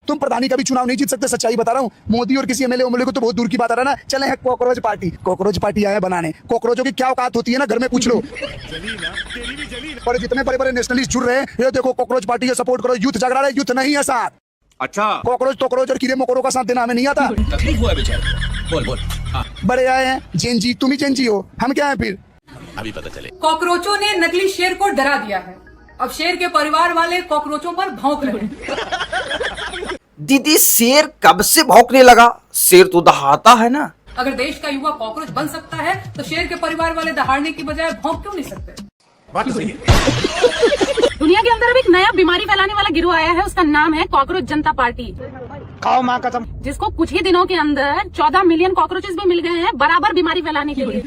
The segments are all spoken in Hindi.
तुम प्रधानी का भी चुनाव नहीं जीत सकते, सच्चाई बता रहा हूँ। मोदी और किसी एमएलए उमएलए को तो बहुत दूर की बात आ रहा है ना। चले हैं कॉकरोच पार्टी आया बनाने। कॉकरोचों की क्या औकात होती है ना, घर में पूछ लो। और जितने बड़े बड़े नेशनलिस्ट जुड़ रहे हैं, ये देखो कॉकरोच पार्टी का सपोर्ट करो, यूथ झगड़ा रहा है, यूथ नहीं है साथ। अच्छा, कॉकरोच और कीड़े मकोड़ों का साथ देना हमें नहीं आता। तकलीफ हुआ बेचारे। बोल। बड़े आए हैं जेनजी, तुम ही जेनजी हो, हम क्या है फिर? अभी पता चले। कॉकरोचों ने नकली शेर को डरा दिया है। अब शेर के परिवार वाले कॉकरोचों पर भौंक रहे हैं। दीदी शेर कब से भौंकने लगा? शेर तो दहाड़ता है ना। अगर देश का युवा कॉकरोच बन सकता है तो शेर के परिवार वाले दहाड़ने की बजाय भौंक क्यों नहीं सकते? बात तो सही है। दुनिया के अंदर अब एक नया बीमारी फैलाने वाला गिरोह आया है, उसका नाम है कॉकरोच जनता पार्टी। खाओ माँ कसम। जिसको कुछ ही दिनों के अंदर 14 मिलियन कॉकरोचेस भी मिल गए हैं बराबर बीमारी फैलाने के लिए।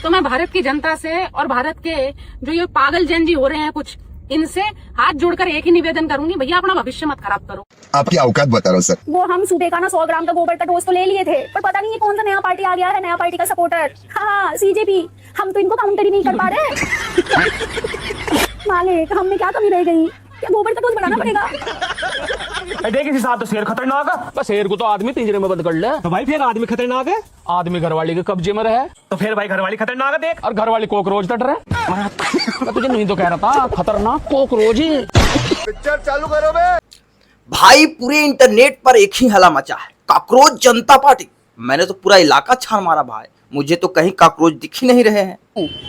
तो मैं भारत की जनता से और भारत के जो ये पागल जैन जी हो रहे हैं कुछ, इनसे हाथ जोड़कर एक ही निवेदन करूंगी, भैया अपना भविष्य मत खराब करो। आपकी औकात बता रहा हूँ सर। वो हम सुबह का ना 100 ग्राम का गोबर का डोज तो ले लिए थे, पर पता नहीं ये कौन सा नया पार्टी आ गया है, नया पार्टी का सपोर्टर। हाँ सीजेपी, हम तो इनको काउंटर ही नहीं कर पा रहे। मालिक, हम में क्या कमी रह गई? क्या गोबर का डोज बढ़ाना पड़ेगा? देख इस हिसाब तो शेर खतरनाक है। बस शेर को तो आदमी पिंजरे में बंद कर ले। तो भाई फिर आदमी खतरनाक है? आदमी घरवाली के कब्जे में रहे तो फिर भाई घरवाली खतरनाक है देख, और घरवाली कॉकरोच तट रहे। मैं तुझे नहीं तो कह रहा था, खतरनाक कॉकरोच ही। पिक्चर चालू करो बे। भाई पूरे इंटरनेट पर एक ही हल्ला मचा है, कॉकरोच जनता पार्टी। मैंने तो पूरा इलाका छान मारा भाई, मुझे तो कहीं कॉकरोच दिख ही नहीं रहे हैं।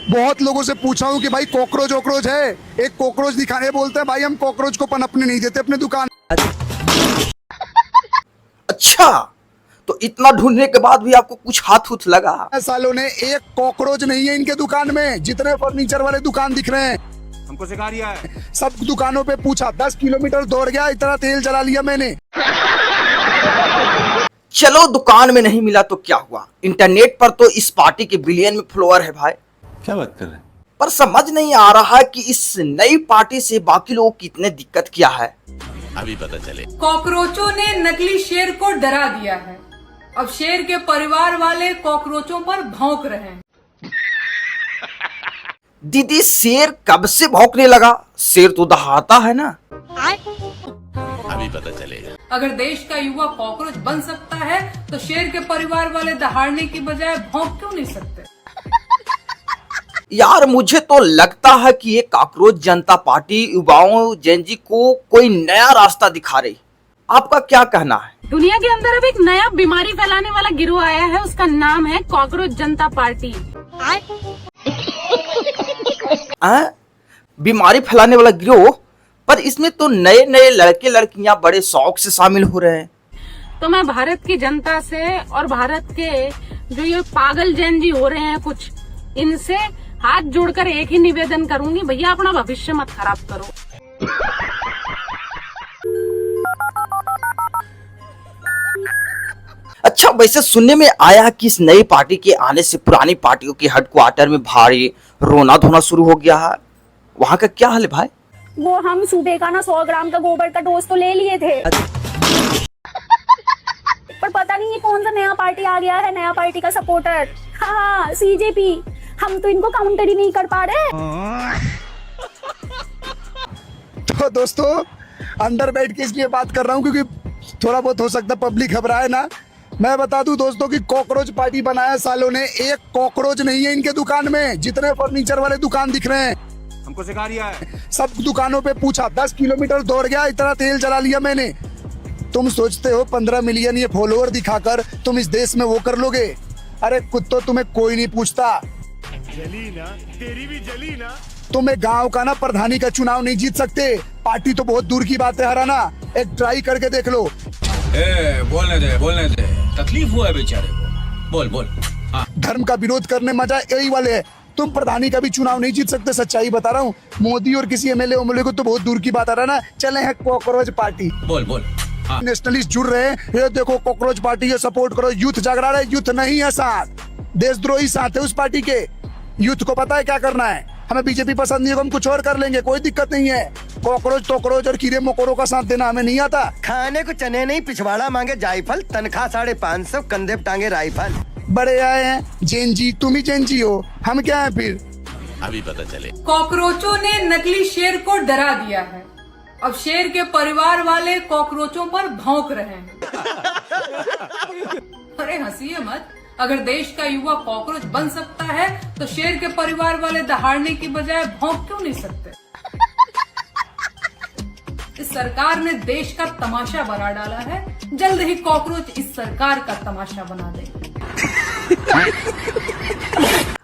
बहुत लोगों से पूछा हूँ कि भाई कॉकरोच है, एक कॉकरोच दिखाने बोलते हैं भाई हम कॉकरोच को पनपने नहीं देते अपने दुकान। अच्छा, तो इतना ढूंढने के बाद भी आपको कुछ हाथ उथ लगा? सालों ने एक कॉकरोच नहीं है इनके दुकान में, जितने फर्नीचर वाले दुकान दिख रहे हैं। हमको सिखा रिया है। सब दुकानों पे पूछा, 10 किलोमीटर दौड़ गया, इतना तेल जला लिया मैंने। चलो दुकान में नहीं मिला तो क्या हुआ, इंटरनेट पर तो इस पार्टी के बिलियन में फॉलोअर है भाई। क्या बात कर रहे हैं? पर समझ नहीं आ रहा है कि इस नई पार्टी से बाकी लोगों को कितने दिक्कत क्या है। अभी पता चले। कॉकरोचों ने नकली शेर को डरा दिया है। अब शेर के परिवार वाले कॉकरोचों पर भौंक रहे हैं। दीदी शेर कब से भौंकने लगा? शेर तो दहाड़ता है ना। अभी पता चले। अगर देश का युवा कॉकरोच बन सकता है तो शेर के परिवार वाले दहाड़ने की बजाय भौंक क्यों नहीं सकते? यार मुझे तो लगता है कि ये कॉकरोच जनता पार्टी युवाओं जेनजी को कोई नया रास्ता दिखा रही। आपका क्या कहना है? दुनिया के अंदर अब एक नया बीमारी फैलाने वाला गिरोह आया है, उसका नाम है कॉकरोच जनता पार्टी। बीमारी फैलाने वाला गिरोह? पर इसमें तो नए नए लड़के लड़कियां बड़े शौक से शामिल हो रहे हैं। तो मैं भारत की जनता से और भारत के जो ये पागल जैन जी हो रहे हैं कुछ, इनसे हाथ जोड़कर एक ही निवेदन करूंगी, भैया अपना भविष्य मत खराब करो। अच्छा, वैसे सुनने में आया कि इस नई पार्टी के आने से पुरानी पार्टियों के हेडक्वार्टर में भारी रोना धोना शुरू हो गया है। वहाँ का क्या हाल है भाई? वो हम सुबह का ना 100 ग्राम का गोबर का डोज तो ले लिए थे, पर पता नहीं ये कौन सा नया पार्टी आ गया है, नया पार्टी का सपोर्टर। हाँ सीजेपी, हम तो इनको काउंटर ही नहीं कर पा रहे। तो दोस्तों अंदर बैठ के इसलिए बात कर रहा हूँ क्योंकि थोड़ा बहुत हो सकता पब्लिक घबराए ना। मैं बता दूं दोस्तों कि कॉकरोच पार्टी बनाया सालों ने, एक कॉकरोच नहीं है इनके दुकान में, जितने फर्नीचर वाले दुकान दिख रहे हैं। हमको सिखा रिया है। सब दुकानों पे पूछा, 10 किलोमीटर दौड़ गया, इतना तेल जला लिया मैंने। तुम सोचते हो 15 मिलियन ये फॉलोअर दिखाकर तुम इस देश में वो कर लोगे? अरे कुत्तो, तुम्हें कोई नहीं पूछता। जली ना, तेरी भी जली ना। तुम एक गांव का ना प्रधानी का चुनाव नहीं जीत सकते, पार्टी तो बहुत दूर की बात है हराना। एक ट्राई करके देख लो। बोलने दे, तकलीफ हुआ है बेचारे को। बोल। हाँ। धर्म का विरोध करने मजा यही वाले है। तुम प्रधानी का भी चुनाव नहीं जीत सकते, सच्चाई बता रहा हूँ। मोदी और किसी एमएलए उमएलए को तो बहुत दूर की बात आ रहा है ना। चले हैं कॉकरोच पार्टी। बोल। हाँ। नेशनलिस्ट जुड़ रहे हैं, ये देखो कॉकरोच पार्टी का सपोर्ट करो, यूथ झगड़ा रहा है, यूथ नहीं है साथ, देशद्रोही साथ है उस पार्टी के। यूथ को पता है क्या करना है, हमें बीजेपी पसंद नहीं है, हम कुछ और कर लेंगे, कोई दिक्कत नहीं है। कॉकरोच और कीड़े मकोड़ों का साथ देना हमें नहीं आता। खाने को चने नहीं, पिछवाड़ा मांगे जायफल, तनख्वाह 550, कंधे पे टांगे राइफल। बड़े आए हैं जेनजी, तुम ही जेनजी हो, हम क्या है फिर? अभी पता चले। कॉकरोचों ने नकली शेर को डरा दिया है। अब शेर के परिवार वाले कॉकरोचों पर भौंक रहे हैं। अरे हंसिए मत, अगर देश का युवा कॉकरोच बन सकता है तो शेर के परिवार वाले दहाड़ने की बजाय भौंक क्यों नहीं सकते? इस सरकार ने देश का तमाशा बना डाला है, जल्द ही कॉकरोच इस सरकार का तमाशा बना देंगे।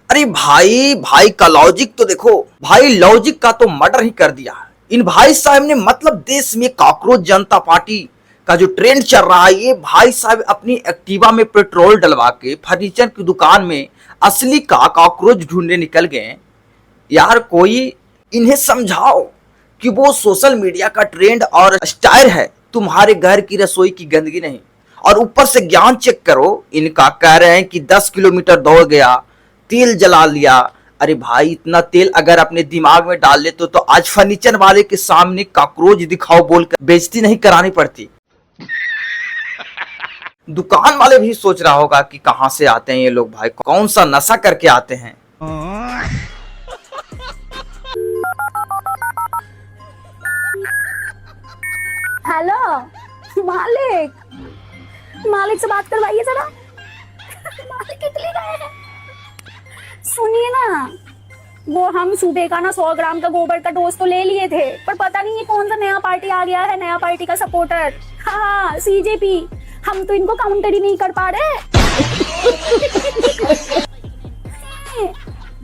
अरे भाई का लॉजिक तो देखो भाई, लॉजिक का तो मर्डर ही कर दिया। इन भाई साहब ने मतलब देश में कॉकरोच जनता पार्टी का जो ट्रेंड चल रहा है, ये भाई साहब अपनी एक्टिवा में पेट्रोल डलवा के फर्नीचर की दुकान में असली का कॉकरोच ढूंढने निकल गए। यार कोई इन्हें समझाओ कि वो सोशल मीडिया का ट्रेंड और स्टाइल है, तुम्हारे घर की रसोई की गंदगी नहीं। और ऊपर से ज्ञान चेक करो इनका, कह रहे हैं कि 10 किलोमीटर दौड़ गया, तेल जला लिया। अरे भाई इतना तेल अगर अपने दिमाग में डाल लेते तो आज फर्नीचर वाले के सामने कॉकरोच दिखाओ बोलकर बेइज्जती नहीं करानी पड़ती। दुकान वाले भी सोच रहा होगा कि कहां से आते हैं ये लोग, भाई कौन सा नशा करके आते हैं। हेलो मालिक से बात करवाइए जरा। मालिक इटली गए हैं। सुनिए ना, वो हम सुबह का ना 100 ग्राम का गोबर का डोज तो ले लिए थे, पर पता नहीं ये कौन सा नया पार्टी आ गया है, नया पार्टी का सपोर्टर। हाँ सीजेपी, हम तो इनको काउंटर ही नहीं कर पा रहे।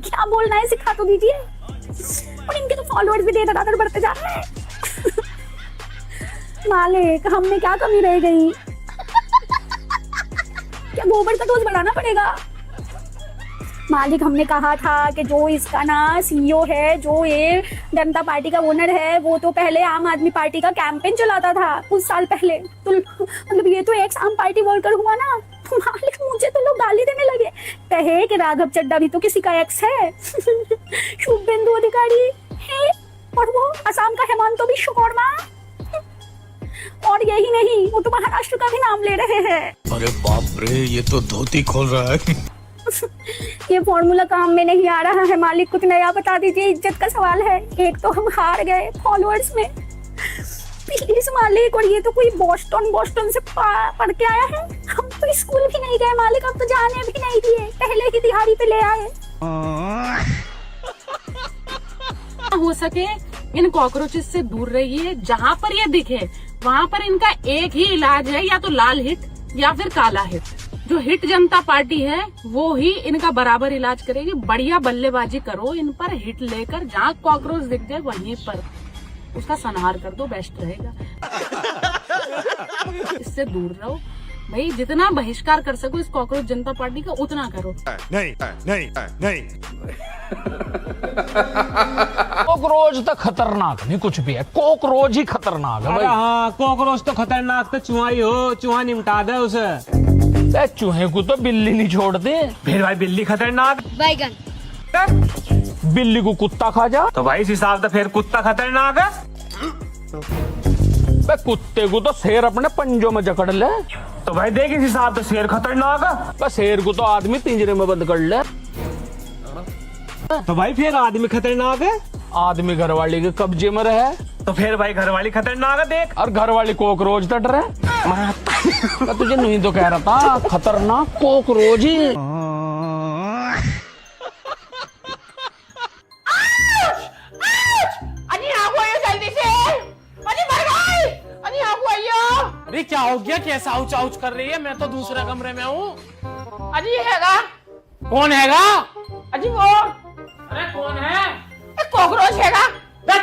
क्या बोलना है सिखा तो दीजिए। और इनके तो फॉलोअर्स भी धड़ाधड़ बढ़ते जा रहे हैं। मालिक हमने क्या कमी रह गई? क्या गोबर का डोज बढ़ाना पड़ेगा? मालिक हमने कहा था कि जो इसका ना सीईओ है, जो ये जनता पार्टी का ओनर है, वो तो पहले आम आदमी पार्टी का कैंपेन चलाता था कुछ साल पहले। तो मतलब ये तो एक्स आम पार्टी वर्कर हुआ ना। मालिक मुझे तो लोग गाली देने लगे, कहे कि राघव चड्ढा भी तो किसी का एक्स है। शुभेंदु अधिकारी है, और वो असम का हेमंत बिश्व शर्मा। और यही नहीं, वो तो महाराष्ट्र का भी नाम ले रहे हैं। अरे बाप रे, ये तो धोती खोल रहा है। ये फॉर्मूला काम में नहीं आ रहा है। मालिक कुछ नया बता दीजिए, इज्जत का सवाल है। एक तो हम हार गए फॉलोअर्स में, प्लीज मालिक। और ये तो कोई बोस्टन से पढ़ के आया है। हम तो स्कूल भी नहीं गए मालिक, अब तो जाने भी नहीं दिए, पहले ही दिहाड़ी पे ले आए। हो सके इन कॉकरोचेस से दूर रहिए। जहाँ पर ये दिखे वहाँ पर इनका एक ही इलाज है, या तो लाल हिट या फिर काला हिट। जो हिट जनता पार्टी है वो ही इनका बराबर इलाज करेगी। बढ़िया बल्लेबाजी करो इन पर, हिट लेकर जहाँ कॉकरोच दिख जाए वहीं पर उसका संहार कर दो, बेस्ट रहेगा। इससे दूर रहो भाई, जितना बहिष्कार कर सको इस कॉकरोच जनता पार्टी का उतना करो। नहीं। कॉकरोच तो खतरनाक नहीं कुछ भी है, कॉकरोच ही खतरनाक है भाई। हाँ कॉकरोच तो खतरनाक, तो चूहा ही हो, चूहा निपटा दे उसे। चूहे को तो बिल्ली नहीं छोड़ती। फिर भाई बिल्ली खतरनाक, बैगन बिल्ली को कुत्ता खा जा तो भाई इस हिसाब से फिर कुत्ता खतरनाक है। कुत्ते को तो शेर अपने पंजों में जकड़ ले, तो भाई देख इस हिसाब से शेर खतरनाक है। शेर को तो आदमी पिंजरे में बंद कर ले, तो भाई फिर आदमी खतरनाक है। आदमी घरवाली के कब्जे में रहे तो फिर भाई घरवाली खतरनाक है देख। और घरवाली कॉकरोच डट रहे। मैं तुझे नहीं तो कह रहा था, खतरनाक कॉकरोच ही। जल्दी से अरे क्या हो गया, कैसा आउच आउच कर रही है? मैं तो दूसरे कमरे में हूँ। अजी हैगा, कौन हैगा? अजी वो अरे कौन है? कॉकरोच हैगा।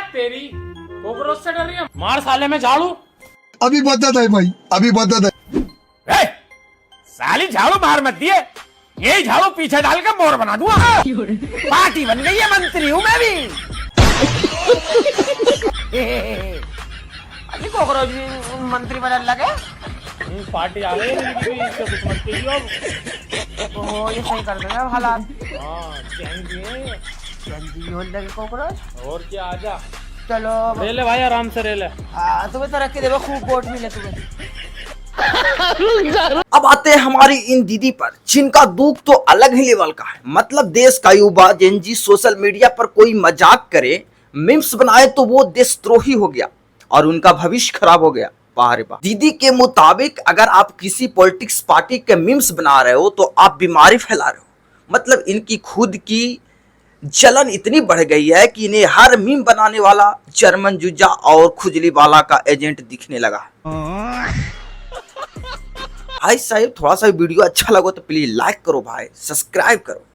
तेरी कॉकरोच से डर रही है? मार साले में झाड़ू। अभी बदत है भाई, अभी बदत है। साली झाड़ू बाहर मत दिए, यही झाड़ू पीछे डाल के मोर बना दूंगा। पार्टी बन गई है, मंत्री हूँ मैं भी। अजी कॉकरोच मंत्री बनने लगे। पार्टी आ गई है, इससे कुछ मत कीजिए। तो ये सही कर देगा हालात। हाँ चाहिए जल्दी हो लगे कॉकरोच। और क्या, आजा चलो ले ले भाई, आराम से ले ले। तुम्हें तरक्की देगा, खूब वोट मिले तुम्हें। अब आते हैं हमारी इन दीदी पर, जिनका दुख तो अलग ही लेवल का है। मतलब देश का युवा जेन जी सोशल मीडिया पर कोई मजाक करे, मीम्स बनाए तो वो देशद्रोही हो गया। और उनका भविष्य खराब हो गया। वाह रे वाह। दीदी के मुताबिक अगर आप किसी पॉलिटिक्स पार्टी के मीम्स बना रहे हो तो आप बीमारी फैला रहे हो। मतलब इनकी खुद की जलन इतनी बढ़ गई है कि इन्हें हर मीम बनाने वाला जर्मन जुज्जा और खुजली वाला का एजेंट दिखने लगा। भाई साहब थोड़ा सा वीडियो अच्छा लगा तो प्लीज लाइक करो भाई, सब्सक्राइब करो।